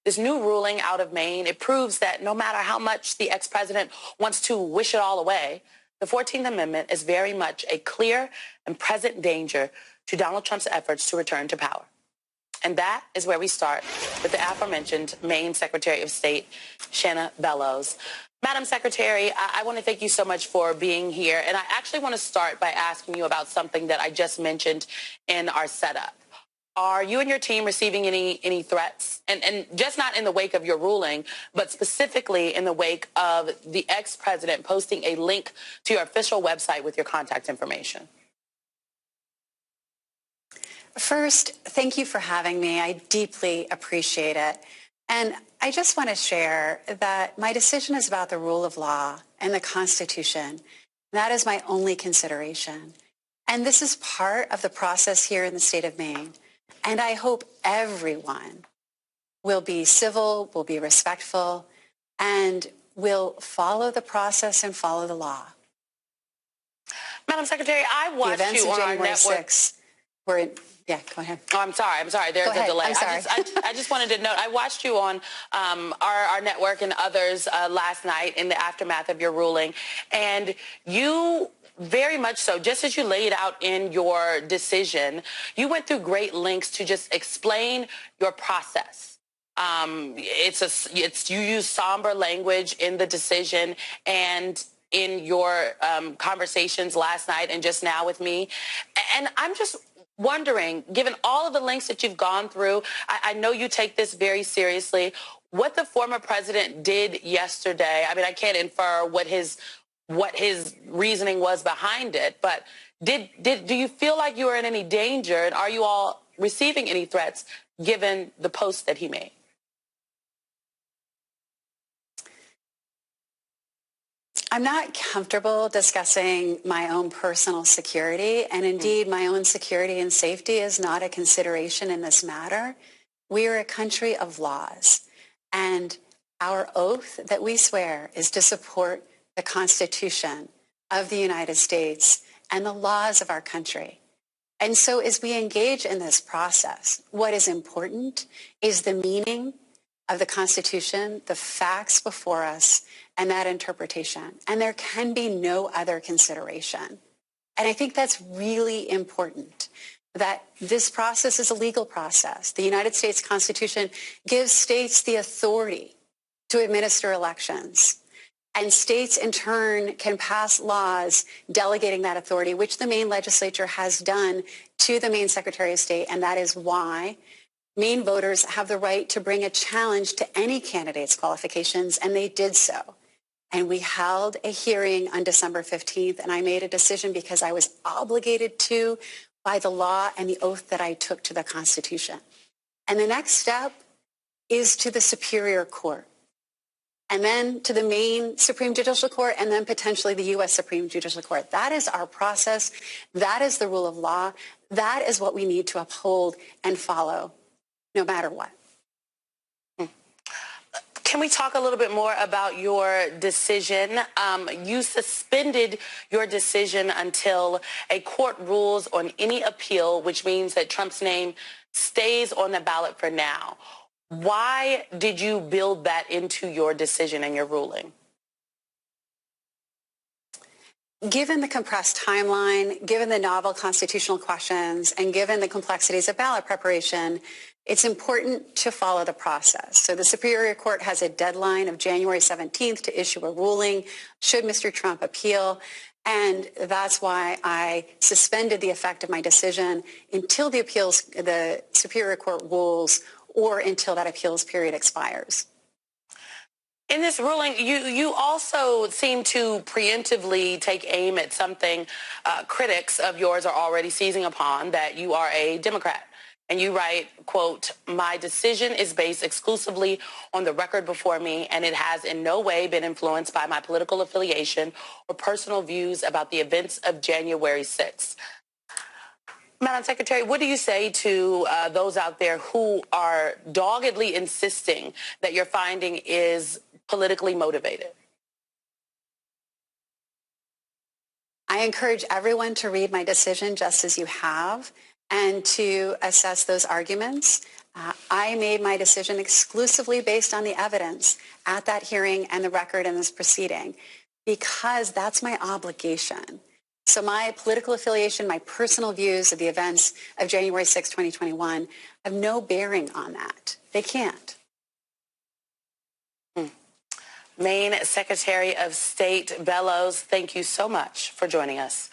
this new ruling out of Maine, it proves that no matter how much the ex-president wants to wish it all away, the 14th Amendment is very much a clear and present danger to Donald Trump's efforts to return to power. And that is where we start with the aforementioned Maine Secretary of State, Shenna Bellows. Madam Secretary, I want to thank you so much for being here. And I actually want to start by asking you about something that I just mentioned in our setup. Are you and your team receiving any threats? And just not in the wake of your ruling, but specifically in the wake of the ex-president posting a link to your official website with your contact information? First, thank you for having me. I deeply appreciate it. And I just want to share that my decision is about the rule of law and the Constitution. That is my only consideration. And this is part of the process here in the state of Maine. And I hope everyone will be civil, will be respectful, and will follow the process and follow the law. Madam Secretary, I watched you on our network. 6th were in. Yeah, go ahead. Oh, I'm sorry. There's a delay. I'm sorry. I just wanted to note, I watched you on our network and others last night in the aftermath of your ruling, and you very much so, just as you laid out in your decision, you went through great lengths to just explain your process. You use somber language in the decision and in your conversations last night and just now with me, and I'm just wondering, given all of the lengths that you've gone through, I know you take this very seriously, what the former president did yesterday. I mean, I can't infer what his reasoning was behind it, but do you feel like you are in any danger, and are you all receiving any threats given the post that he made? I'm not comfortable discussing my own personal security, and indeed my own security and safety is not a consideration in this matter. We are a country of laws, and our oath that we swear is to support the Constitution of the United States and the laws of our country. And so as we engage in this process, what is important is the meaning of the Constitution, the facts before us, and that interpretation. And there can be no other consideration. And I think that's really important, that this process is a legal process. The United States Constitution gives states the authority to administer elections. And states, in turn, can pass laws delegating that authority, which the Maine legislature has done to the Maine Secretary of State. And that is why Maine voters have the right to bring a challenge to any candidate's qualifications, and they did so. And we held a hearing on December 15th, and I made a decision because I was obligated to by the law and the oath that I took to the Constitution. And the next step is to the Superior Court, and then to the Maine Supreme Judicial Court, and then potentially the U.S. Supreme Judicial Court. That is our process. That is the rule of law. That is what we need to uphold and follow, no matter what. Can we talk a little bit more about your decision? You suspended your decision until a court rules on any appeal, which means that Trump's name stays on the ballot for now. Why did you build that into your decision and your ruling? Given the compressed timeline, given the novel constitutional questions, and given the complexities of ballot preparation, it's important to follow the process. So the Superior Court has a deadline of January 17th to issue a ruling should Mr. Trump appeal. And that's why I suspended the effect of my decision until the Superior Court rules, or until that appeals period expires. In this ruling, you also seem to preemptively take aim at something critics of yours are already seizing upon, that you are a Democrat. And you write, quote, "My decision is based exclusively on the record before me, and it has in no way been influenced by my political affiliation or personal views about the events of January 6th. Madam Secretary, what do you say to those out there who are doggedly insisting that your finding is politically motivated? I encourage everyone to read my decision just as you have. and to assess those arguments. I made my decision exclusively based on the evidence at that hearing and the record in this proceeding, because that's my obligation. So my political affiliation, my personal views of the events of January 6, 2021 have no bearing on that. They can't. Maine Secretary of State Bellows, thank you so much for joining us.